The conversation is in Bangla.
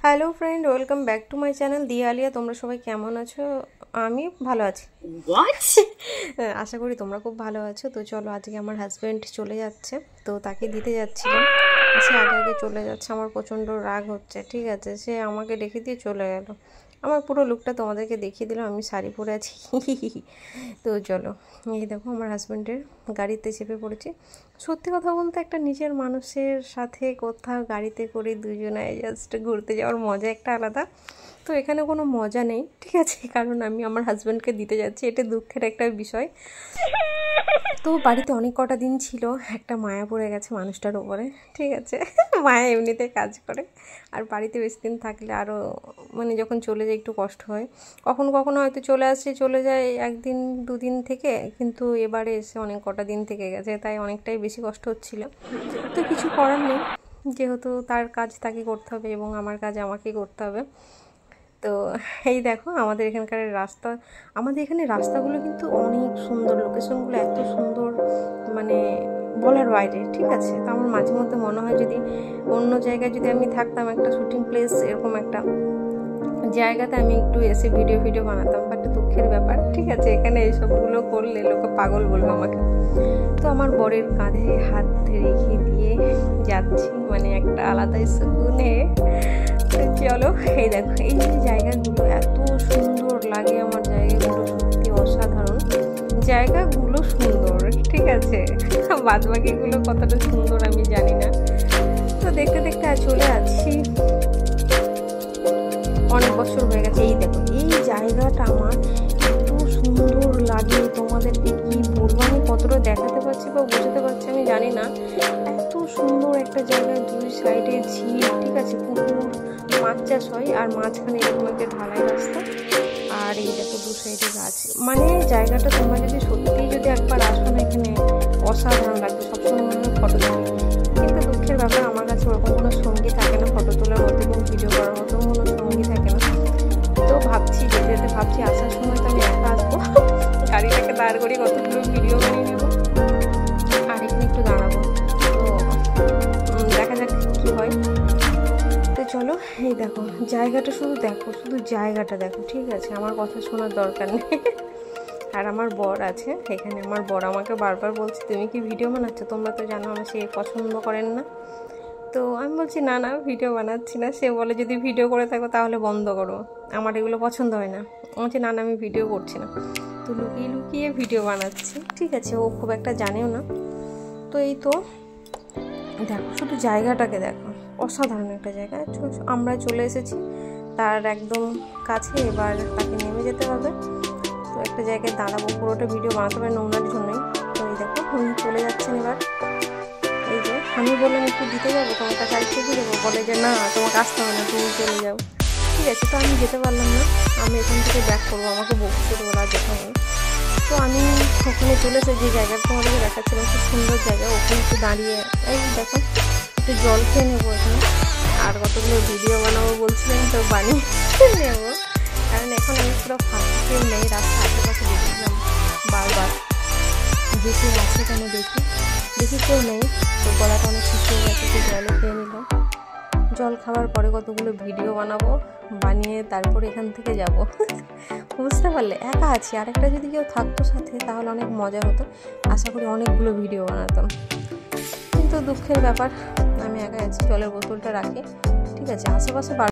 Hello friend, welcome back to my channel দিয়া আলিয়া। তোমরা সবাই কেমন আছো? আমি ভালো আছি। আশা করি তোমরা খুব ভালো আছো। তো চলো, আজকে আমার হাজব্যান্ড চলে যাচ্ছে, তো তাকে দিতে যাচ্ছিলাম। সে আগে আগে চলে যাচ্ছে, আমার প্রচণ্ড রাগ হচ্ছে। ঠিক আছে, সে আমাকে রেখে দিয়ে চলে গেল। আমার পুরো লুকটা তোমাদেরকে দেখিয়ে দিলাম, আমি শাড়ি পরে আছি। তো চলো, এই দেখো আমার হাজব্যান্ডের গাড়িতে চেপে পড়েছি। সত্যি কথা বলতে, একটা নিজের মানুষের সাথে কোথাও গাড়িতে করে দুজনে জাস্ট ঘুরতে যাওয়ার মজা একটা আলাদা। তো এখানে কোনো মজা নেই, ঠিক আছে, কারণ আমি আমার হাজব্যান্ডকে দিতে যাচ্ছি, এটা দুঃখের একটা বিষয়। তো বাড়িতে অনেক কটা দিন ছিল, একটা মায়া পড়ে গেছে মানুষটার ওপরে। ঠিক আছে, মায়া এমনিতে কাজ করে, আর বাড়িতে বেশি দিন থাকলে আরও মানে যখন চলে যায় একটু কষ্ট হয়। কখনো কখনো হয়তো চলে আসছে, চলে যায় একদিন দুদিন থেকে, কিন্তু এবারে এসে অনেক কটা দিন থেকে গেছে, তাই অনেকটাই বেশি কষ্ট হচ্ছিল। তো কিছু করার নেই, যেহেতু তার কাজ তাকে করতে হবে এবং আমার কাজ আমাকেই করতে হবে। তো এই দেখো আমাদের এখানকার রাস্তা, আমাদের এখানে রাস্তাগুলো কিন্তু অনেক সুন্দর, লোকেশনগুলো এত সুন্দর, মানে বলার বাইরে। ঠিক আছে, তো আমার মাঝে মধ্যে মনে হয় যদি অন্য জায়গায় যদি আমি থাকতাম, একটা শুটিং প্লেস এরকম একটা জায়গাতে আমি একটু এসে ভিডিও বানাতাম, বাট দুঃখের ব্যাপার। ঠিক আছে, এখানে এইসবগুলো করলে লোকে পাগল বলবো আমাকে। তো আমার বরের কাঁধে হাত রেখে দিয়ে যাচ্ছি, মানে একটা আলাদাই সুকুনে। চলো, এই দেখো এই যে জায়গাগুলো এত সুন্দর লাগে, আমার জায়গাগুলো সত্যি অসাধারণ, জায়গাগুলো সুন্দর। ঠিক আছে, বাদ বাকিগুলো কতটা সুন্দর আমি জানি না। তো দেখতে দেখতে চলে আসছি, অনেক বছর হয়ে গেছে। এই দেখো এই জায়গাটা আমার এত সুন্দর লাগে, তোমাদেরকে কি বলবো, আমি কতটা দেখাতে পারছি বা বোঝাতে পারছি আমি জানি না। এত সুন্দর একটা জায়গা, দুই সাইডে ঝিল, ঠিক আছে, পুকুর, মাছ চাষ হয়, আর মাঝখানে এরকম একটা ঢালাই রাস্তা, আর এই দেখো দু সাইডে গাছ। মানে জায়গাটা তোমরা যদি সত্যিই যদি একবার আসো না, এখানে অসাধারণ লাগবে। সবসময় মনে হয় ফটো তুলি, কিন্তু দুঃখের ব্যাপার আমার কাছে ওরকম কোনো সঙ্গী থাকে না ফটো তোলার মতো এবং ভিডিও করার মতো কোনো সঙ্গী থাকে না। তো ভাবছি যেতে যেতে ভাবছি আসার সময় তো আমি একা আসবো, গাড়িটাকে দাঁড় করিয়ে কতগুলো ভিডিও বানিয়ে নেবো, আর এখানে একটু দাঁড়াবো। তো দেখা যাক কী হয়। তো চলো, এই দেখো জায়গাটা, শুধু দেখো, শুধু জায়গাটা দেখো। ঠিক আছে, আমার কথা শোনার দরকার নেই। আর আমার বর আছে এখানে, আমার বর আমাকে বারবার বলছে তুমি কি ভিডিও বানাচ্ছ? তোমরা তো জানো আমার সে পছন্দ করেন না। তো আমি বলছি না না, ভিডিও বানাচ্ছি না। সে বলে যদি ভিডিও করে থাকো তাহলে বন্ধ করো, আমার এগুলো পছন্দ হয় না। আমি বলছি না না, আমি ভিডিও করছি না। তো লুকিয়ে লুকিয়ে ভিডিও বানাচ্ছি। ঠিক আছে, ও খুব একটা জানেও না। তো এই তো দেখো, শুধু জায়গাটাকে দেখো, অসাধারণ একটা জায়গা। আমরা চলে এসেছি তার একদম কাছে, এবার তাকে নেমে যেতে হবে। তো একটা জায়গায় দাঁড়াবো, পুরোটা ভিডিও বানাতে পারি না ওনার জন্যই। তো এই দেখো উনি চলে যাচ্ছেন এবার। এই যে আমি বললাম একটু দিতে যাবো, তোমার কাছে আসতে দিয়ে দেবো, বলে যে না তোমাকে আসতে হবে না, তুমি চলে যাও। ঠিক আছে, তো আমি যেতে পারলাম না, আমি এখান থেকে ব্যাক করবো, আমাকে বকছে তো বলা যেতে হবে। তো আমি ওখানে চলেছে যে জায়গাটা তোমাদেরকে দেখাচ্ছিলাম, খুব সুন্দর জায়গা, ওখানে একটু দাঁড়িয়ে এই দেখো একটু জল খেয়ে নেবো এখানে, আর কতগুলো ভিডিও বানাবো বলছিলাম, তো বানিয়ে নেবো। কারণ এখন আমি পুরো ফাঁকা, কেউ নেই, রাস্তা আশেপাশে দেখছিলাম বারবার, দেখি আছে কেন, দেখি কেউ নেই। তো গলাটা অনেক শুকিয়ে গেছে, তো জলও খেয়ে নিলাম। জল খাওয়ার পরে কতগুলো ভিডিও বানাবো, বানিয়ে তারপর এখান থেকে যাব। বুঝতে পারলে একা আছি, আরেকটা যদি কেউ থাকতো সাথে তাহলে অনেক মজা হতো, আশা করি অনেকগুলো ভিডিও বানাতাম। কিন্তু দুঃখের ব্যাপার আমি একা আছি। জলের বোতলটা রাখি, ঠিক আছে, আশেপাশে